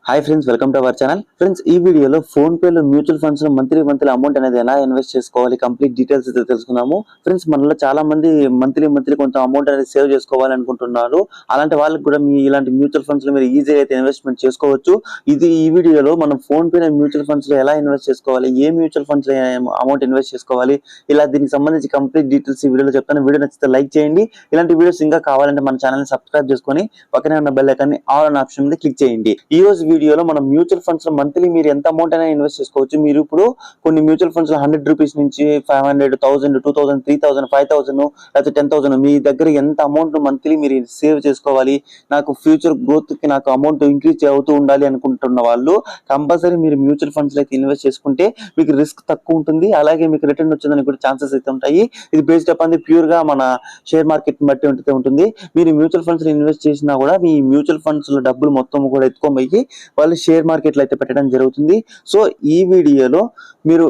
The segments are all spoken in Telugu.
Hi friends, welcome to our channel. Friends, ఈ వీడియోలో ఫోన్ పేలో మ్యూచువల్ ఫండ్స్ లో మంత్లీ అమౌంట్ అనేది ఎలా ఇన్వెస్ట్ చేసుకోవాలి, కంప్లీట్ డీటెయిల్స్ అయితే తెలుసుకున్నాము. ఫ్రెండ్స్, మనలో చాలా మంది మంత్లీ కొంత అమౌంట్ అనేది సేవ్ చేసుకోవాలి అనుకుంటున్నారు. అలాంటి వాళ్ళకి కూడా మీ ఇలాంటి మ్యూచువల్ ఫండ్స్ లో మీరు ఈజీగా అయితే ఇన్వెస్ట్మెంట్ చేసుకోవచ్చు. ఈ వీడియోలో మనం ఫోన్ పే మ్యూచువల్ ఫండ్స్ లో ఎలా ఇన్వెస్ట్ చేసుకోవాలి, ఏ మ్యూచువల్ ఫండ్స్ లో అమౌంట్ ఇన్వెస్ట్ చేసుకోవాలి, ఇలా దీనికి సంబంధించి కంప్లీట్ డీటెయిల్స్ ఈ వీడియోలో చెప్తాను. వీడియో నచ్చితే లైక్ చేయండి. ఇలాంటి వీడియోస్ ఇంకా కావాలంటే మన ఛానల్ ని సబ్స్క్రైబ్ చేసుకొని పక్కనే ఉన్న బెల్ ఐకాన్ ని ఆల్ అనే ఆప్షన్ మీద క్లిక్ చేయండి. ఈ రోజు వీడియోలో మనం మ్యూచువల్ ఫండ్స్ లో మంత్లీ మీరు ఎంత అమౌంట్ అయినా ఇన్వెస్ట్ చేసుకోవచ్చు. మీరు ఇప్పుడు కొన్ని మ్యూచువల్ ఫండ్స్ లో 100 రూపీస్ నుంచి 500, 1000, 2000, 3000, 5000 లేకపోతే 10,000 మీ దగ్గర ఎంత అమౌంట్ మంత్లీ మీరు సేవ్ చేసుకోవాలి, నాకు ఫ్యూచర్ గ్రోత్ కి నాకు అమౌంట్ ఇంక్రీజ్ అవుతూ ఉండాలి అనుకుంటున్న వాళ్ళు కంపల్సరీ మీరు మ్యూచువల్ ఫండ్స్ లో అయితే ఇన్వెస్ట్ చేసుకుంటే మీకు రిస్క్ తక్కువ ఉంటుంది. అలాగే మీకు రిటర్న్ వచ్చేదానికి కూడా ఛాన్సెస్ అయితే ఉంటాయి. ఇది బేస్డ్ అపాన్ ది ప్యూర్ గా మన షేర్ మార్కెట్ బట్టి ఉంటుంది. మీరు మ్యూచువల్ ఫండ్స్ లో ఇన్వెస్ట్ చేసినా కూడా మీ మ్యూచువల్ ఫండ్స్ లో డబ్బులు మొత్తం కూడా ఎత్తుకోబోయి వాళ్ళు షేర్ మార్కెట్ లో అయితే పెట్టడం జరుగుతుంది. సో ఈ వీడియోలో మీరు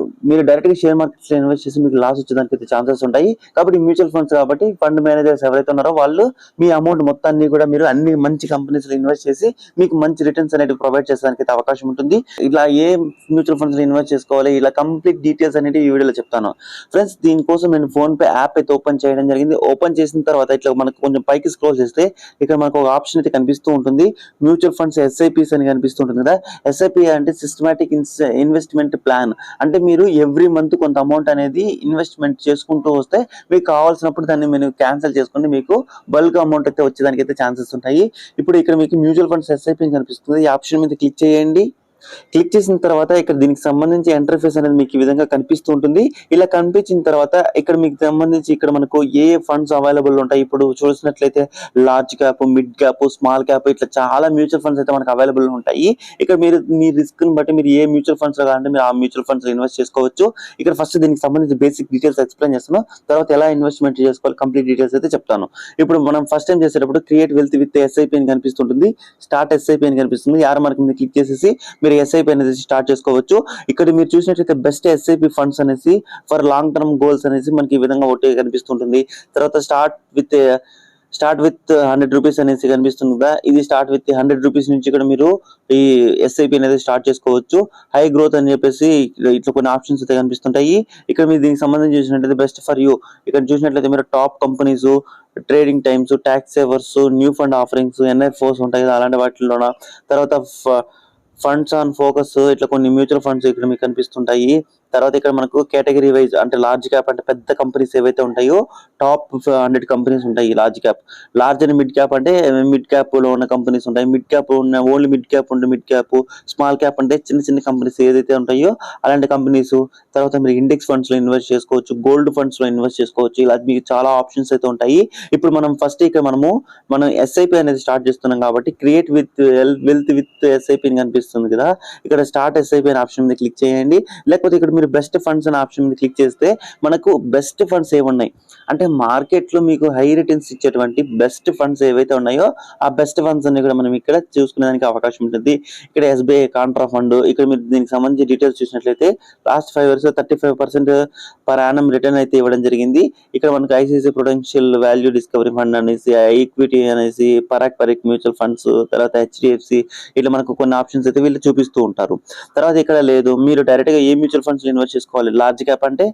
డైరెక్ట్ గా షేర్ మార్కెట్ లో ఇన్వెస్ట్ చేసి మీకు లాస్ వచ్చేదానికి అయితే ఛాన్సెస్ ఉంటాయి. కాబట్టి మ్యూచువల్ ఫండ్స్ కాబట్టి ఫండ్ మేనేజర్స్ ఎవరైతే ఉన్నారో వాళ్ళు మీ అమౌంట్ మొత్తాన్ని కూడా మీరు అన్ని మంచి కంపెనీస్ లో ఇన్వెస్ట్ చేసి మీకు మంచి రిటర్న్స్ అనేవి ప్రొవైడ్ చేసేదానికి అయితే అవకాశం ఉంటుంది. ఇలా ఏ మ్యూచువల్ ఫండ్స్ లో ఇన్వెస్ట్ చేసుకోవాలి, ఇలా కంప్లీట్ డీటెయిల్స్ అనేది ఈ వీడియోలో చెప్తాను. ఫ్రెండ్స్, దీనికోసం నేను ఫోన్ పే యాప్ అయితే ఓపెన్ చేయడం జరిగింది. ఓపెన్ చేసిన తర్వాత ఇట్లా మనకు కొంచెం పైకి స్క్రోల్ చేస్తే ఇక్కడ మనకు ఒక ఆప్షన్ అయితే కనిపిస్తూ ఉంటుంది. మ్యూచువల్ ఫండ్స్ SIPs అని కనిపిస్తుంటుంది కదా. SIP అంటే సిస్టమాటిక్ ఇన్వెస్ట్మెంట్ ప్లాన్. అంటే మీరు ఎవ్రీ మంత్ కొంత అమౌంట్ అనేది ఇన్వెస్ట్మెంట్ చేసుకుంటూ వస్తే మీకు కావాల్సినప్పుడు దాన్ని మీరు క్యాన్సిల్ చేసుకుంటే మీకు బల్క్ అమౌంట్ అయితే వచ్చేదానికి అయితే ఛాన్సెస్ ఉంటాయి. ఇప్పుడు ఇక్కడ మీకు మ్యూచువల్ ఫండ్స్ SIP కనిపిస్తుంది. ఈ ఆప్షన్ మీద క్లిక్ చేయండి. క్లిక్ చేసిన తర్వాత ఇక్కడ దీనికి సంబంధించి ఇంటర్ఫేస్ అనేది మీకు ఈ విధంగా కనిపిస్తూ ఉంటుంది. ఇలా కనిపించిన తర్వాత ఇక్కడ మీకు సంబంధించి ఇక్కడ మనకు ఏ ఫండ్స్ అవైలబుల్ ఉంటాయి. ఇప్పుడు చూసినట్లయితే large cap, mid cap, small cap ఇట్లా చాలా మ్యూచువల్ ఫండ్స్ అయితే మనకు అవైలబుల్ ఉంటాయి. ఇక్కడ మీరు మీ రిస్క్ ని బట్టి మీరు ఏ మ్యూచువల్ ఫండ్స్ లో కావాలంటే మీరు ఆ మ్యూచువల్ ఫండ్స్ లో ఇన్వెస్ట్ చేసుకోవచ్చు. ఇక్కడ ఫస్ట్ దీనికి సంబంధించి బేసిక్ డీటెయిల్స్ ఎక్స్ప్లెయిన్ చేస్తాను. తర్వాత ఎలా ఇన్వెస్ట్మెంట్ చేసుకోవాలి కంప్లీట్ డీటెయిల్స్ అయితే చెప్తాను. ఇప్పుడు మనం ఫస్ట్ టైం చేసేటప్పుడు క్రియేట్ వెల్త్ విత్ SIP అని కనిపిస్తుంటుంది. స్టార్ట్ SIP అని కనిపిస్తుంది. యారో మార్క్ మీద క్లిక్ చేసేసి మీరు SIP అనేది స్టార్ట్ చేసుకోవచ్చు. ఇక్కడ మీరు చూసినట్లయితే బెస్ట్ SIP ఫండ్స్ అనేసి ఫర్ లాంగ్ టర్మ్ గోల్స్ అనేసి మనకి ఈ విధంగా ఒకటి కనిపిస్తుంటుంది. తర్వాత స్టార్ట్ విత్ 100 రూపీస్ అనేసి కనిపిస్తుంది కదా. ఇది స్టార్ట్ విత్ 100 రూపీస్ నుంచి ఇక్కడ మీరు ఈ SIP అనేది స్టార్ట్ చేసుకోవచ్చు. హై గ్రోత్ అని చెప్పేసి ఇట్లా కొన్ని ఆప్షన్స్ అయితే కనిపిస్తుంటాయి. ఇక్కడ మీరు దీనికి సంబంధించి చూసినట్లయితే బెస్ట్ ఫర్ యూ, ఇక్కడ చూసినట్లయితే మీరు top companies, trading times, tax savours, new fund offerings, NFOs ఉంటాయి కదా అలాంటి వాటిలోన. తర్వాత ఫండ్స్ ఆన్ ఫోకస్ ఇట్లా కొన్ని మ్యూచువల్ ఫండ్స్ ఇక్కడ మీకు కనిపిస్తుంటాయి. తర్వాత ఇక్కడ మనకు కేటగిరీ వైజ్ అంటే లార్జ్ క్యాప్ అంటే పెద్ద కంపెనీస్ ఏవైతే ఉంటాయో టాప్ 100 కంపెనీస్ ఉంటాయి. Large cap, large and mid cap అంటే మిడ్ క్యాప్ లో ఉన్న కంపెనీస్ ఉంటాయి. మిడ్ క్యాప్ ఉన్న only mid cap, small cap అంటే చిన్న కంపెనీస్ ఏదైతే ఉంటాయో అలాంటి కంపెనీస్. తర్వాత మీరు ఇండెక్స్ ఫండ్స్ లో ఇన్వెస్ట్ చేసుకోవచ్చు, గోల్డ్ ఫండ్స్ లో ఇన్వెస్ట్ చేసుకోవచ్చు. ఇలా మీకు చాలా ఆప్షన్స్ అయితే ఉంటాయి. ఇప్పుడు మనం ఫస్ట్ ఇక్కడ మనం SIP అనేది స్టార్ట్ చేస్తున్నాం కాబట్టి క్రియేట్ వెల్త్ విత్ SIP అని కనిపిస్తుంది కదా. ఇక్కడ స్టార్ట్ SIP అనే ఆప్షన్ మీద క్లిక్ చేయండి. లేకపోతే ఇక్కడ మీరు బెస్ట్ ఫండ్స్ అనే ఆప్షన్ మీద క్లిక్ చేస్తే మనకు బెస్ట్ ఫండ్స్ ఏమున్నాయి అంటే మార్కెట్ లో మీకు హై రిటర్న్స్ ఇచ్చేటువంటి బెస్ట్ ఫండ్స్ ఏవైతే ఉన్నాయో ఆ బెస్ట్ ఫండ్స్ అన్ని కూడా మనం ఇక్కడ చూసుకునేదానికి అవకాశం ఉంటుంది. ఇక్కడ SBI కాంట్రా ఫండ్, ఇక్కడ మీరు దీనికి సంబంధించి డీటెయిల్స్ చూసినట్లయితే last 5 years 35% per annum return అయితే ఇవ్వడం జరిగింది. ఇక్కడ మనకు ICICI Prudential value discovery fund అనేసి, ఈక్విటీ అనేసి, పరాక్ మ్యూచువల్ ఫండ్స్, తర్వాత HDFC ఇట్లా మనకు కొన్ని ఆప్షన్స్ అయితే వీళ్ళు చూపిస్తూ ఉంటారు. తర్వాత ఇక్కడ లేదు, మీరు డైరెక్ట్ గా ఏ మ్యూచువల్ ఫండ్స్ ఇన్వెస్ట్ చేసుకోవాలి. లార్జ్ క్యాప్ అంటే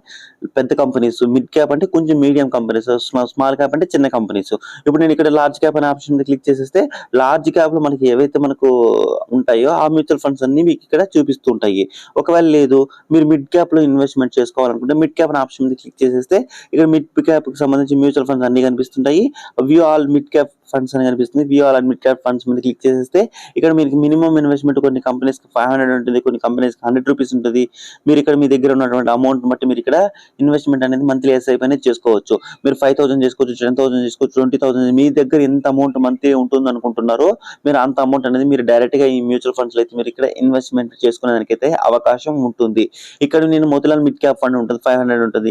పెద్ద కంపెనీస్, మిడ్ క్యాప్ అంటే కొంచెం మీడియం కంపెనీస్, స్మాల్ క్యాప్ అంటే చిన్న కంపెనీస్. ఇప్పుడు నేను ఇక్కడ లార్జ్ క్యాప్ అనే ఆప్షన్ మీద క్లిక్ చేసేస్తే లార్జ్ క్యాప్ లో మనకి ఏవైతే మనకు ఉంటాయో ఆ మ్యూచువల్ ఫండ్స్ అన్ని మీకు ఇక్కడ చూపిస్తూ ఉంటాయి. ఒకవేళ లేదు మీరు మిడ్ క్యాప్ లో ఇన్వెస్ట్మెంట్ చేసుకోవాలనుకుంటే మిడ్ క్యాప్ అనే ఆప్షన్ మీద క్లిక్ చేసేస్తే ఇక్కడ మిడ్ క్యాప్ కి సంబంధించి మ్యూచువల్ ఫండ్స్ అన్ని కనిపిస్తుంటాయి. View all mid cap funds అని కనిపిస్తుంది. View all mid cap funds మీద క్లిక్ చేసేస్తే ఇక్కడ మీకు మినిమం ఇన్వెస్ట్మెంట్ కొన్ని కంపెనీస్ 500 ఉంటుంది, కొన్ని కంపెనీస్ 100 రూపీస్ ఉంటుంది. మీరు ఇక్కడ మీ దగ్గర ఉన్నటువంటి అమౌంట్ బట్టి మీరు ఇక్కడ ఇన్వెస్ట్మెంట్ అనేది మంత్లీ SIP అనేది చేసుకోవచ్చు. మీరు 5,000 చేసుకోవచ్చు, 10,000 చేసుకోవచ్చు, 20,000. మీ దగ్గర ఎంత అమౌంట్ మంత్లీ ఉంటుంది అనుకుంటున్నారో మీరు అంత అమౌంట్ అనేది మీరు డైరెక్ట్ గా ఈ మ్యూచువల్ ఫండ్స్ లో అయితే మీరు ఇక్కడ ఇన్వెస్ట్మెంట్ చేసుకునేదానికి అయితే అవకాశం ఉంటుంది. ఇక్కడ నేను మోతిలాల్ మిడ్ క్యాప్ ఫండ్ ఉంటుంది, 500 ఉంటుంది.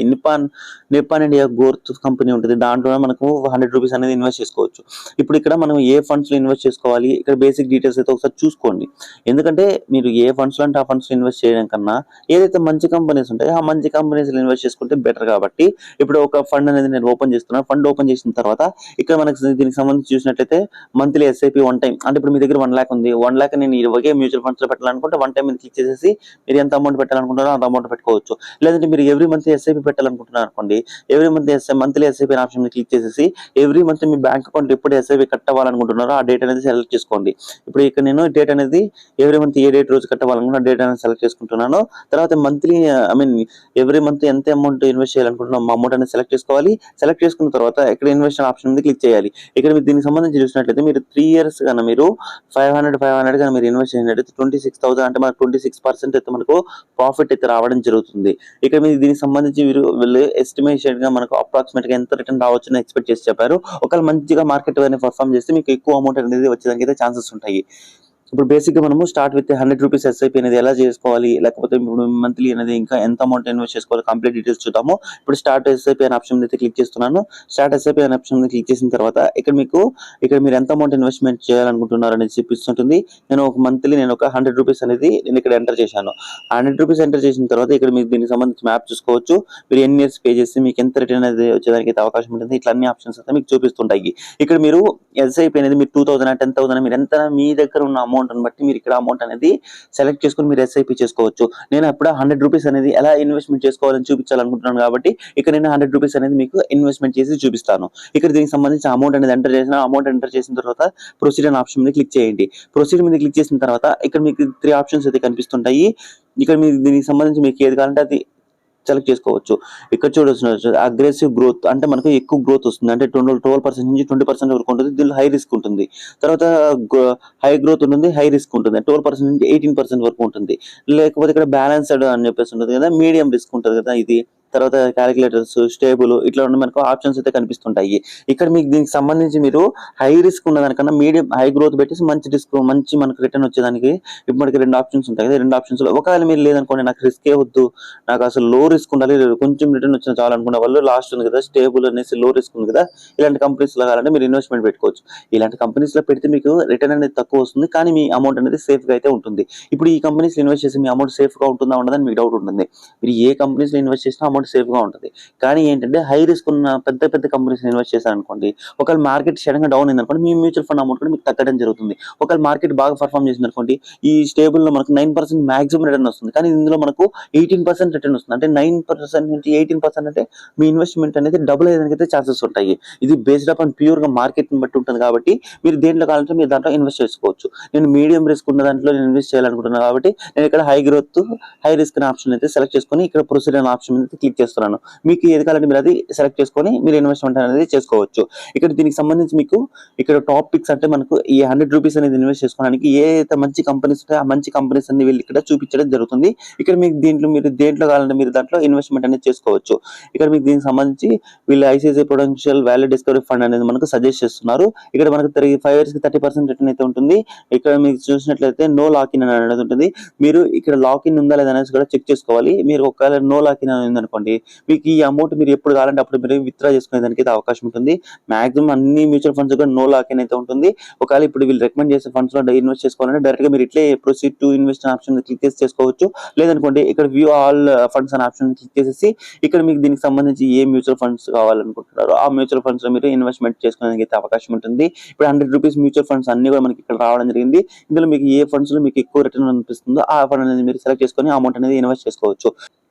నిప్పాన్ ఇండియా గ్రోత్ కంపెనీ ఉంటుంది, దాంట్లో మనకు 100 రూపీస్ అనేది ఇన్వెస్ట్ చేసుకోవచ్చు. ఇప్పుడు ఇక్కడ మనం ఏ ఫండ్స్ లో ఇన్వెస్ట్ చేసుకోవాలి, ఇక్కడ బేసిక్ డీటెయిల్స్ అయితే ఒకసారి చూసుకోండి. ఎందుకంటే మీరు ఏ ఫండ్స్ లో అంటే ఆ ఫండ్స్ లో ఇన్వెస్ట్ చేయడం కన్నా ఏదైతే మంచి కంపెనీస్ ఉంటాయో ఆ మంచి కంపెనీస్ లో ఇన్వెస్ట్ చేసుకుంటే బెటర్. కాబట్టి ఇప్పుడు ఒక ఫండ్ అనేది నేను ఓపెన్ చేస్తున్నాను. ఫండ్ ఓపెన్ చేసిన తర్వాత ఇక్కడ మనకి దీనికి సంబంధించి చూసినట్లయితే మంత్లీ ఎస్ఐపి వన్ టైం, అంటే ఇప్పుడు మీ దగ్గర 1 lakh ఉంది, 1 lakh నేను ఒకే మ్యూచువల్ ఫండ్స్ లో పెట్టాలనుకుంటే వన్ టైం మీద క్లిక్ చేసేసి మీరు ఎంత అమౌంట్ పెట్టాలనుకుంటారో అంత అమౌంట్ పెట్టుకోవచ్చు. లేదంటే మీరు ఎవ్రీ మంత్ ఎస్ఐపి పెట్టాలనుకుంటున్నారు అనుకోండి, every month monthly SIP option మీద క్లిక్ చేసేసి ఎవ్రీ మంత్ మీ బ్యాంక్ అకౌంట్ ఎప్పుడు ఎస్ఐపి కట్టాలనుకుంటున్నారో ఆ డేట్ అనేది సెలెక్ట్ చేసుకోండి. ఇప్పుడు ఇక్కడ నేను డేట్ అనేది ఎవ్రీ మంత్ ఏ డేట్ రోజు కట్టాలనుకున్నా డేట్ అనేది సెలెక్ట్ చేసుకుంటున్నాను. తర్వాత మంత్లీ ఎవ్రీ మంత్ ఎంత అమౌంట్ ఇన్వెస్ట్ చేయాలనుకుంటున్నాం ఆ అమౌంట్ అనేది సెలెక్ట్ చేసుకోవాలి. సెలెక్ట్ చేసుకున్న తర్వాత ఇక్కడ ఇన్వెస్ట్ ఆప్షన్ మీద క్లిక్ చేయాలి. ఇక్కడ మీరు దీనికి సంబంధించి చూసినట్లయితే మీరు 3 years కన్నా మీరు 500 కానీ మీరు ఇన్వెస్ట్ చేసినట్లయితే 26,000 అంటే మనకు 26% అయితే మనకు ప్రాఫిట్ అయితే రావడం జరుగుతుంది. ఇక్కడ మీరు దీనికి సంబంధించి వీళ్ళు ఎస్టిమేషన్ గా మనకు అప్రాక్సిమేట్ గా ఎంత రిటర్న్ రావచ్చు ఎక్స్పెక్ట్ చేసి చెప్పారు. ఒకవేళ మంచిగా మార్కెట్ అనేది పర్ఫామ్ చేస్తే మీకు ఎక్కువ అమౌంట్ అనేది వచ్చేదానికి అయితే ఛాన్సెస్ ఉంటాయి. ఇప్పుడు బేసిక్ గా మనము స్టార్ట్ విత్ 100 రూపీస్ ఎస్ఐపి అనేది ఎలా చేసుకోవాలి, లేకపోతే ఇప్పుడు మంత్లీ అనేది ఇంకా ఎంత అమౌంట్ ఇన్వెస్ట్ చేసుకోవాలి కంప్లీట్ డీటెయిల్స్ చూద్దాము. ఇప్పుడు స్టార్ట్ ఎస్ఐపి అనే ఆప్షన్ అయితే క్లిక్ చేస్తున్నాను. స్టార్ట్ ఎస్ఐపి అనే ఆప్షన్ మీద క్లిక్ చేసిన తర్వాత ఇక్కడ మీరు ఎంత అమౌంట్ ఇన్వెస్ట్మెంట్ చేయాలనుకుంటున్నారు అనేది చూపిస్తుంటుంది. నేను ఒక 100 రూపీస్ అనేది నేను ఇక్కడ ఎంటర్ చేశాను. 100 రూపీస్ ఎంటర్ చేసిన తర్వాత ఇక్కడ మీకు దీనికి సంబంధించి మ్యాప్ చూసుకోవచ్చు. మీరు ఎన్ని ఇయర్స్ పే చేస్తే మీకు ఎంత రిటర్న్ అనేది వచ్చేదానికి అయితే అవకాశం ఉంటుంది. ఇట్లా అన్ని ఆప్షన్స్ అయితే మీకు చూపిస్తుంటాయి. ఇక్కడ మీరు ఎస్ఐపి అనేది మీరు 2,000 10,000 మీరు ఎంత మీ దగ్గర ఉన్న అమౌంట్ బట్టి మీరు ఇక్కడ అమౌంట్ అనేది సెలెక్ట్ చేసుకుని మీరు ఎస్ఐపి చేసుకోవచ్చు. నేను అప్పుడు 100 రూపీస్ అనేది ఎలా ఇన్వెస్ట్మెంట్ చేసుకోవాలని చూపించాలనుకుంటున్నాను కాబట్టి ఇక్కడ నేను 100 రూపీస్ అనేది మీకు ఇన్వెస్ట్మెంట్ చేసి చూపిస్తాను. ఇక్కడ దీనికి సంబంధించిన అమౌంట్ అనేది ఎంటర్ చేసిన తర్వాత ప్రొసీడ్ అనే ఆప్షన్ మీద క్లిక్ చేయండి. ప్రొసీడ్ మీద క్లిక్ చేసిన తర్వాత ఇక్కడ మీకు 3 ఆప్షన్స్ అయితే కనిపిస్తుంటాయి. ఇక్కడ మీరు దీనికి సంబంధించి మీకు ఏది కావాలంటే అది సెలెక్ట్ చేసుకోవచ్చు. ఇక్కడ చూడొచ్చు అగ్రెసివ్ గ్రోత్, అంటే మనకు ఎక్కువ గ్రోత్ వస్తుంది, అంటే 12% నుంచి 20% వరకు ఉంటుంది. దీనిలో హై రిస్క్ ఉంటుంది. తర్వాత హై గ్రోత్ ఉంటుంది, హై రిస్క్ ఉంటుంది, 12% నుంచి 18% వరకు ఉంటుంది. లేకపోతే ఇక్కడ బ్యాలెన్స్డ్ అని చెప్పేసి ఉంటుంది కదా, మీడియం రిస్క్ ఉంటుంది కదా ఇది. తర్వాత క్యాలిక్యులేటర్స్, స్టేబుల్, ఇట్లా మనకు ఆప్షన్స్ అయితే కనిపిస్తుంటాయి. ఇక్కడ మీకు దీనికి సంబంధించి మీరు హై రిస్క్ ఉన్నదానికన్నా మీడియం హై గ్రోత్ పెట్టేసి మంచి మనకు రిటర్న్ వచ్చేదానికి ఇప్పుడు మనకి 2 ఆప్షన్స్ ఉంటాయి కదా. 2 ఆప్షన్స్ లో ఒకవేళ మీరు లేదనుకోండి నాకు రిస్కే వద్దు, నాకు అసలు లో రిస్క్ ఉండాలి, కొంచెం రిటర్న్ వచ్చిన చాలా అనుకున్న వాళ్ళు లాస్ట్ ఉంది కదా స్టేబుల్ అనేసి లో రిస్క్ ఉంది కదా, ఇలాంటి కంపెనీస్ లో కావాలంటే మీరు ఇన్వెస్ట్మెంట్ పెట్టుకోవచ్చు. ఇలాంటి కంపెనీస్ లో పెడితే మీకు రిటర్న్ అనేది తక్కువ వస్తుంది, కానీ మీ అమౌంట్ అనేది సేఫ్ గా అయితే ఉంటుంది. ఇప్పుడు ఈ కంపెనీస్ లో ఇన్వెస్ట్ చేసి మీ అమౌంట్ సేఫ్ గా ఉంటుందా ఉండదని మీకు డౌట్ ఉంటుంది. మీరు ఏ కంపెనీస్ లో ఇన్వెస్ట్ చేసినా అమౌంట్ సేఫ్ గా ఉంటుంది. కానీ ఏంటంటే హై రిస్క్ ఉన్న పెద్ద కంపెనీస్ ఇన్వెస్ట్ చేశారనుకోండి, ఒకవేళ మార్కెట్ సడన్ గా డౌన్ అయింది అనుకోండి, మీ మ్యూచువల్ ఫండ్ అమౌంట్ కూడా మీకు తగ్గడం జరుగుతుంది. ఒకవేళ మార్కెట్ బాగా పర్ఫామ్ చేసింది అనుకోండి, ఈ స్టేబుల్ లో మనకు 9% మాక్సిమం రిటర్న్ వస్తుంది, కానీ ఇందులో మనకు 18% రిటర్న్ వస్తుంది. అంటే 9% నుంచి 18% అంటే మీ ఇన్వెస్ట్మెంట్ అనేది డబుల్ అయ్యేదానికి అయితే ఛాన్సెస్ ఉంటాయి. ఇది బేస్డ్ అప్ ప్యూర్ గా మార్కెట్ ని బట్టి ఉంటుంది. కాబట్టి మీరు దేంట్లో కావాలంటే మీరు దాంట్లో ఇన్వెస్ట్ చేసుకోవచ్చు. నేను మీడియం రిస్క్ ఉన్న దాంట్లో ఇన్వెస్ట్ చేయాలనుకుంటున్నాను కాబట్టి నేను ఇక్కడ హై గ్రోత్ హై రిస్క్ అనే ఆప్షన్ అయితే సెలెక్ట్ చేసుకొని ఇక్కడ ప్రొసీడ్ అనే ఆప్షన్ అయితే క్లిక్ చేస్తున్నాను. మీకు ఏది కావాలంటే మీరు అది సెలెక్ట్ చేసుకొని మీరు ఇన్వెస్ట్మెంట్ అనేది చేసుకోవచ్చు. ఇక్కడ దీనికి సంబంధించి మీకు ఇక్కడ టాపిక్స్ అంటే మనకు ఈ 100 రూపీస్ అనేది ఇన్వెస్ట్ చేసుకోవడానికి ఏ అయితే మంచి కంపెనీస్ ఉంటాయో ఆ మంచి కంపెనీస్ అన్ని వీళ్ళు ఇక్కడ చూపించడం జరుగుతుంది. ఇక్కడ మీకు మీరు దేంట్లో కావాలంటే మీరు దాంట్లో ఇన్వెస్ట్మెంట్ అనేది చేసుకోవచ్చు. ఇక్కడ మీకు దీనికి సంబంధించి వీళ్ళు ICICI Prudential value discovery fund అనేది మనకు సజెస్ట్ చేస్తున్నారు. ఇక్కడ మనకు 5 years కి 30% రిటర్న్ అయితే ఉంటుంది. ఇక్కడ మీకు చూసినట్లయితే నో లాక్ ఇన్ అనేది ఉంటుంది. మీరు ఇక్కడ లాక్ ఇన్ ఉందా లేదా అనేది కూడా చెక్ చేసుకోవాలి. మీరు ఒకవేళ నో లాక్ ఇన్ ఉంది అనుకోండి, మీకు ఈ అమౌంట్ మీరు ఎప్పుడు కావాలంటే అప్పుడు మీరు విత్డ్రా చేసుకునే దానికి అయితే అవకాశం ఉంటుంది. మాక్సిమం అన్ని మ్యూచువల్ ఫండ్స్ కూడా నో లాక్ ఇన్ అయితే ఉంటుంది. ఒకవేళ ఇప్పుడు వీళ్ళు రికమెండ్ చేసే ఫండ్స్ లో ఇన్వెస్ట్ చేసుకోవాలంటే డైరెక్ట్ గా మీరు ఇట్లే proceed to invest option click చేసి చేసుకోవచ్చు. లేదనుకోండి ఇక్కడ వ్యూ ఆల్ ఫండ్స్ అనే ఆప్షన్ క్లిక్ చేసేసి ఇక్కడ మీకు దీనికి సంబంధించి ఏ మ్యూచువల్ ఫండ్స్ కావాలనుకుంటున్నారో ఆ మ్యూచువల్ ఫండ్స్ లో మీరు ఇన్వెస్ట్మెంట్ చేసుకోవడానికి అయితే అవకాశం ఉంటుంది. ఇప్పుడు 100 రూపీస్ మ్యూచువల్ ఫండ్స్ అన్ని కూడా మనకి ఇక్కడ రావడం జరిగింది. ఇందులో మీకు ఏ ఫండ్స్ లో మీకు ఎక్కువ రిటర్న్ అనిపిస్తుందో ఆ ఫండ్ అనేది మీరు సెలెక్ట్ చేసుకొని అమౌంట్ అనేది ఇన్వెస్ట్ చేసుకోవచ్చు.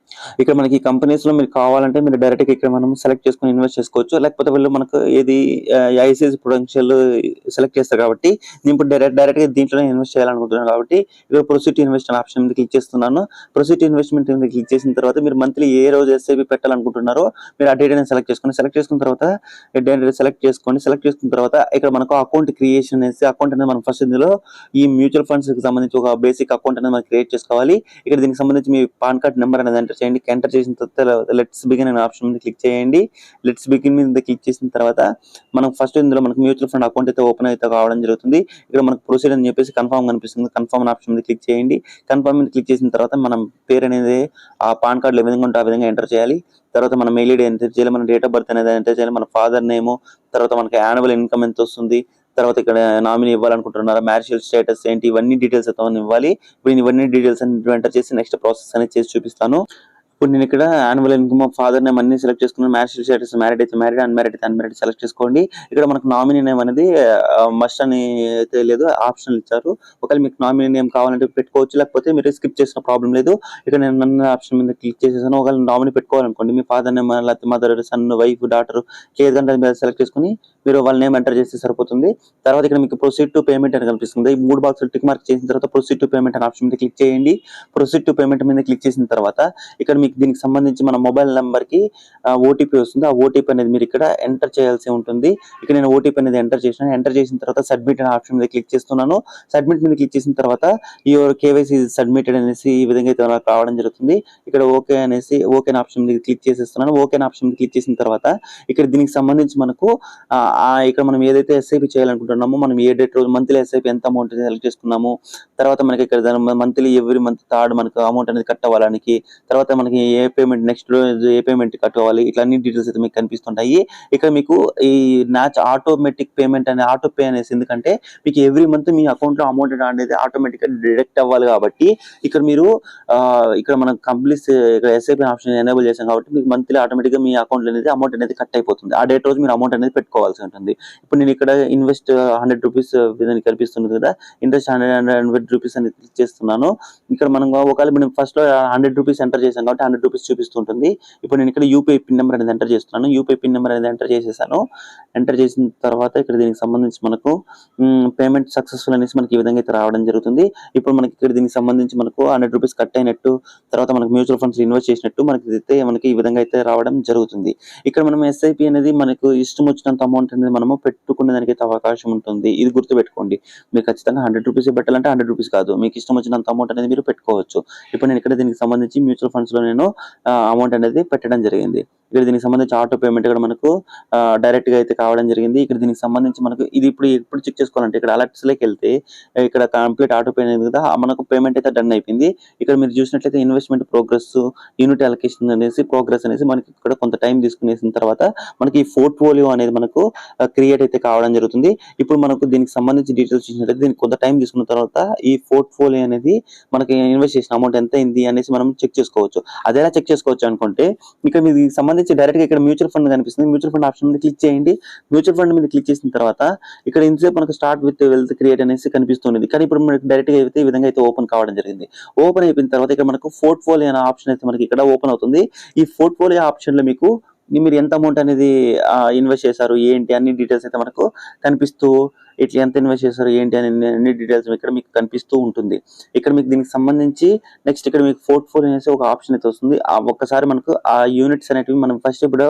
ఇక్కడ మనకి కంపెనీస్ లో మీరు కావాలంటే మీరు డైరెక్ట్ గా ఇక్కడ మనం సెలెక్ట్ చేసుకొని ఇన్వెస్ట్ చేసుకోవచ్చు. లేకపోతే వీళ్ళు మనకు ఏది ఐసిఐసిఐ ప్రొడెన్షియల్ సెలెక్ట్ చేస్తారు కాబట్టి నేను ఇప్పుడు డైరెక్ట్ గా దీంట్లో ఇన్వెస్ట్ చేయాలనుకుంటున్నాను కాబట్టి ఇక్కడ ప్రొసీడ్ ఇన్వెస్ట్ ఆప్షన్ మీద క్లిక్ చేస్తున్నాను. ప్రొసీడ్ ఇన్వెస్ట్మెంట్ మీద క్లిక్ చేసిన తర్వాత మీరు మంత్లీ ఏ రోజు ఎస్ఐపి పెట్టాలనుకుంటున్నారో మీరు ఆ డేట్ అనేది సెలెక్ట్ చేసుకున్న తర్వాత సెలెక్ట్ చేసుకున్న తర్వాత ఇక్కడ మనకు అకౌంట్ క్రియేషన్ అకౌంట్ అనేది మనం ఫస్ట్ ఇందులో ఈ మ్యూచువల్ ఫండ్స్ కి సంబంధించి ఒక బేసిక్ అకౌంట్ అనేది మనం క్రియేట్ చేసుకోవాలి. ఇక్కడ దీనికి సంబంధించి మీ పాన్ కార్డ్ నెంబర్ అనేది ఎంటర్ చేయండి. ఎంటర్ చేసిన తర్వాత లెట్స్ బిగిన్ అనే ఆప్షన్ మీద క్లిక్ చేయండి. లెట్స్ బిగిన్ మీద క్లిక్ చేసిన తర్వాత మనం ఫస్ట్ ఇందులో మనకు మ్యూచువల్ ఫండ్ అకౌంట్ అయితే ఓపెన్ అయితే కావడం జరుగుతుంది. ఇక్కడ మనకు ప్రొసీడ్ అని చెప్పేసి కన్ఫర్మ్ కనిపిస్తుంది. కన్ఫర్మ్ అనే ఆప్షన్ మీద క్లిక్ చేయండి. కన్ఫర్మ్ మీద క్లిక్ చేసిన తర్వాత మనం పేరు అనేది ఆ పాన్ కార్డులో ఏ విధంగా ఉంటే ఆ విధంగా ఎంటర్ చేయాలి. తర్వాత మన మెయిల్ ఐడి ఎంటర్ చేయాలి, మన డేట్ ఆఫ్ బర్త్ అనేది ఎంటర్ చేయాలి, మన ఫాదర్ నేమ్, తర్వాత మనకి యాన్యువల్ ఇన్కమ్ ఎంత వస్తుంది, తర్వాత ఇక్కడ నామినీ ఇవ్వాలనుకుంటున్నారా, మ్యారిటల్ స్టేటస్ ఏంటి, ఇవన్నీ డీటెయిల్స్ అయితే ఇవ్వాలి. ఇప్పుడు ఇవన్నీ డీటెయిల్స్ అన్ని ఎంటర్ చేసి నెక్స్ట్ ప్రాసెస్ అనేది చేసి చూపిస్తాను. ఇప్పుడు నేను ఇక్కడ annual income of father name అన్ని సెలెక్ట్ చేసుకున్నాను. మ్యారిటల్ స్టేటస్ మ్యారీడ్ అయితే మ్యారీడ్, అన్మ్యారీడ్ అయితే అన్మ్యారీడ్ సెలెక్ట్ చేసుకోండి. ఇక్కడ మనకు నామినీ నేమ్ అనేది మస్ట్ అని అయితే లేదు, ఆప్షనల్ ఇచ్చారు. ఒకవేళ మీకు నామినీ నేమ్ కావాలంటే పెట్టుకోవచ్చు, లేకపోతే మీరు స్కిప్ చేసిన ప్రాబ్లం లేదు. ఇక్కడ నేను నన్ను ఆప్షన్ మీద క్లిక్ చేసేసాను. ఒకవేళ నామినీ పెట్టుకోవాలనుకోండి, మీ ఫాదర్ నేమ్ లేకపోతే మదర్, సన్, వైఫ్, డాటర్ ఏదంటే మీరు సెలెక్ట్ చేసుకుని మీరు వాళ్ళ నేమ్ ఎంటర్ చేస్తే సరిపోతుంది. తర్వాత ఇక్కడ మీకు ప్రొసీడ్ టు పేమెంట్ అని కనిపిస్తుంది. ఈ 3 బాక్సులు టిక్ మార్క్ చేసిన తర్వాత ప్రొసీడ్ టు పేమెంట్ అనే ఆప్షన్ మీద క్లిక్ చేయండి. ప్రొసీడ్ టు పేమెంట్ మీద క్లిక్ చేసిన తర్వాత ఇక్కడ మీకు దీనికి సంబంధించి మన మొబైల్ నెంబర్ కి ఓటీపీ వస్తుంది. ఆ ఓటీపీ అనేది మీరు ఇక్కడ ఎంటర్ చేయాల్సి ఉంటుంది. ఇక్కడ నేను ఓటీపీ అనేది ఎంటర్ చేసిన తర్వాత సబ్మిట్ అనే ఆప్షన్ మీద క్లిక్ చేస్తున్నాను. సబ్మిట్ మీద క్లిక్ చేసిన తర్వాత యువర్ కేవైసీ సబ్మిటెడ్ అనేసి ఈ విధంగా అయితే నాకు రావడం జరుగుతుంది. ఇక్కడ ఓకే అనేసి ఓకే ఆప్షన్ మీద క్లిక్ చేసేస్తున్నాను. ఓకే ఆప్షన్ మీద క్లిక్ చేసిన తర్వాత ఇక్కడ దీనికి సంబంధించి మనకు ఇక్కడ మనం ఏదైతే ఎస్ఐపి చేయాలనుకుంటున్నామో, మనం ఏ డేట్ రోజు మంత్లీ ఎస్ఐపి ఎంత అమౌంట్ సెలెక్ట్ చేసుకున్నాము, తర్వాత మనకి ఇక్కడ మంత్లీ ఎవ్రీ మంత్ థర్డ్ మనకు అమౌంట్ అనేది కట్ అవ్వడానికి, తర్వాత మనకి ఏ పేమెంట్ నెక్స్ట్ రోజు ఏ పేమెంట్ కట్ అవ్వాలి, ఇట్లా అన్ని డీటెయిల్స్ అయితే మీకు కనిపిస్తుంటాయి. ఇక్కడ మీకు ఈ ఆటోమేటిక్ పేమెంట్ అనే ఆటో పే అనేసి, ఎందుకంటే మీకు ఎవ్రీ మంత్ మీ అకౌంట్ లో అమౌంట్ అనేది ఆటోమేటిక్ గా డిడక్ట్ అవ్వాలి కాబట్టి ఇక్కడ మీరు ఇక్కడ మనం కంప్లీట్ ఇక్కడ ఎస్ఐపి ఆప్షన్ ఎనేబుల్ చేసాం కాబట్టి మీకు మంత్లీ ఆటోమేటిక్ గా మీ అకౌంట్ అనేది అమౌంట్ అనేది కట్ అయిపోతుంది. ఆ డేట్ రోజు మీరు అమౌంట్ అనేది పెట్టుకోవాల్సి ఉంటుంది. ఇప్పుడు నేను ఇక్కడ ఇన్వెస్ట్ 100 రూపీస్ విధానికి కనిపిస్తుంది కదా, ఇంట్రెస్ట్ 100 రూపీస్ అని క్లిక్ చేస్తున్నాను. ఇక్కడ మనం ఒకవేళ మనం ఫస్ట్ లో 100 రూపీస్ ఎంటర్ చేసాం కాబట్టి 100 రూపీస్ చూపిస్తుంటుంది. ఇప్పుడు నేను ఇక్కడ యూపీఐ పిన్ నెంబర్ అనేది ఎంటర్ చేస్తున్నాను. యూపీఐ పిన్ నెంబర్ అనేది ఎంటర్ చేసేసాను. ఎంటర్ చేసిన తర్వాత ఇక్కడ దీనికి సంబంధించి మనకు పేమెంట్ సక్సెస్ఫుల్ అనేసి మనకి ఈ విధంగా అయితే రావడం జరుగుతుంది. ఇప్పుడు మనకి ఇక్కడ దీనికి సంబంధించి మనకు 100 రూపీస్ కట్ అయినట్టు, తర్వాత మనకు మ్యూచువల్ ఫండ్స్ ఇన్వెస్ట్ చేసినట్టు మనకి ఈ విధంగా అయితే రావడం జరుగుతుంది. ఇక్కడ మనం ఎస్ఐపి అనేది మనకు ఇష్టం వచ్చినంత అమౌంట్ అనేది మనము పెట్టుకునే దానికైతే అవకాశం ఉంటుంది. ఇది గుర్తుపెట్టుకోండి. మీరు ఖచ్చితంగా 100 రూపీస్ పెట్టాలంటే 100 రూపీస్ కాదు, మీకు ఇష్టం వచ్చినంత అమౌంట్ అనేది మీరు పెట్టుకోవచ్చు. ఇప్పుడు నేను ఇక్కడ దీనికి సంబంధించి మ్యూచువల్ ఫండ్స్ లో నేను అమౌంట్ అనేది పెట్టడం జరిగింది. ఇక్కడ దీనికి సంబంధించి ఆటో పేమెంట్ ఇక్కడ మనకు డైరెక్ట్ గా అయితే కావడం జరిగింది. ఇక్కడ దీనికి సంబంధించి మనకు ఇది ఎప్పుడు చెక్ చేసుకోవాలంటే ఇక్కడ అలర్ట్స్ లోకి వెళ్తే ఇక్కడ కంప్లీట్ ఆటో పేమెంట్ కదా మనకు పేమెంట్ అయితే డన్ అయిపోయింది. ఇక్కడ మీరు చూసినట్లయితే ఇన్వెస్ట్మెంట్ ప్రోగ్రెస్, యూనిట్ అలొకేషన్ అనేసి ప్రోగ్రెస్ అనేసి మనకి ఇక్కడ కొంత టైం తీసుకునేసిన తర్వాత మనకి ఈ పోర్ట్ఫోలియో అనేది మనకు క్రియేట్ అయితే కావడం జరుగుతుంది. ఇప్పుడు మనకు దీనికి సంబంధించి డీటెయిల్స్ చూసినట్లయితే దీనికి కొంత టైం తీసుకున్న తర్వాత ఈ పోర్ట్ఫోలియో అనేది మనకి ఇన్వెస్ట్ చేసిన అమౌంట్ ఎంత అయింది అనేసి మనం చెక్ చేసుకోవచ్చు. అదేలా చెక్ చేసుకోవచ్చు అనుకుంటే ఇక్కడ మీకు సంబంధించి డైరెక్ట్ గా ఇక్కడ మ్యూచువల్ ఫండ్ కనిపిస్తుంది. మ్యూచువల్ ఫండ్ ఆప్షన్ మీద క్లిక్ చేయండి. మ్యూచువల్ ఫండ్ మీద క్లిక్ చేసిన తర్వాత ఇక్కడ ఇంతసేపు మనకు స్టార్ట్ విత్ వెల్త్ క్రియేట్ అనేసి కనిపిస్తుంది. కానీ ఇప్పుడు మనకి డైరెక్ట్ గా అయితే ఈ విధంగా అయితే ఓపెన్ కావడం జరిగింది. ఓపెన్ అయిపోయిన తర్వాత ఇక్కడ మనకు పోర్ట్ఫోలియో అనే ఆప్షన్ అయితే మనకి ఇక్కడ ఓపెన్ అవుతుంది. ఈ పోర్ట్ఫోలియో ఆప్షన్ లో మీకు మీరు ఎంత అమౌంట్ అనేది ఇన్వెస్ట్ చేశారు ఏంటి అన్ని డీటెయిల్స్ అయితే మనకు కనిపిస్తూ, ఇట్లా ఎంత ఇన్వెస్ట్ చేశారు ఏంటి అని అన్ని డీటెయిల్స్ ఇక్కడ మీకు కనిపిస్తూ ఉంటుంది. ఇక్కడ మీకు దీనికి సంబంధించి నెక్స్ట్ ఇక్కడ మీకు పోర్ట్ఫోలియో అనేసి ఒక ఆప్షన్ అయితే వస్తుంది. ఒక్కసారి మనకు ఆ యూనిట్స్ అనేటివి మనం ఫస్ట్ ఇప్పుడు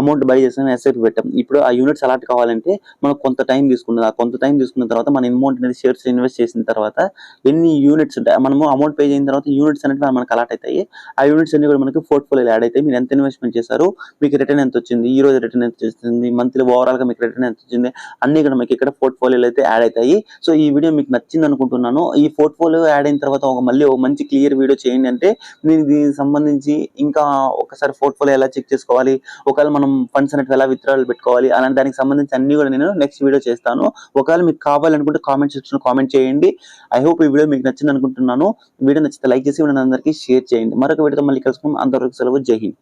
అమౌంట్ బై చేసాం, ఎస్ఐపి పెట్టాం. ఇప్పుడు ఆ యూనిట్స్ అలాట్ కావాలంటే మనకు కొంత టైం తీసుకున్నది. ఆ కొంత టైం తీసుకున్న తర్వాత మన అమౌంట్ అనేది షేర్స్ ఇన్వెస్ట్ చేసిన తర్వాత ఎన్ని యూనిట్స్ ఉంటాయి, మనము అమౌంట్ పే చేసిన తర్వాత యూనిట్స్ అనేవి మనకు అలాట్ అవుతాయి. ఆ యూనిట్స్ అన్ని కూడా మనకి పోర్ట్ఫోలియోలో యాడ్ అవుతాయి. మీరు ఎంత ఇన్వెస్ట్మెంట్ చేశారు, మీకు రిటర్న్ ఎంత వచ్చింది, ఈ రోజు రిటర్న్ ఎంత వచ్చింది, మంత్లీ ఓవరాల్ గా మీకు రిటర్న్ ఎంత వచ్చింది అన్ని కూడా మీకు ఇక్కడ పోర్ట్ఫోలియోలో అయితే యాడ్ అవుతాయి. సో ఈ వీడియో మీకు నచ్చింది అనుకుంటున్నాను. ఈ పోర్ట్ఫోలియో యాడ్ అయిన తర్వాత మళ్ళీ ఒక మంచి క్లియర్ వీడియో చేయండి. అంటే మీరు దీనికి సంబంధించి ఇంకా ఒకసారి పోర్ట్ఫోలియో ఎలా చెక్ చేసుకోవాలి, ఒకవేళ మనం ఫండ్స్ అనేవి ఎలా విత్డ్రాల్ పెట్టుకోవాలి అలాంటి దానికి సంబంధించి అన్ని కూడా నేను నెక్స్ట్ వీడియో చేస్తాను. ఒకవేళ మీకు కావాలనుకుంటే కామెంట్ సెక్షన్ లో కామెంట్ చేయండి. ఐ హోప్ ఈ వీడియో మీకు నచ్చింది అనుకుంటున్నాను. వీడియో నచ్చితే లైక్ చేసి అందరికీ షేర్ చేయండి. మరొక వీడియోతో మళ్ళీ కలుసుకుందాం. అంతవరకు సెలవు. జై హింద్.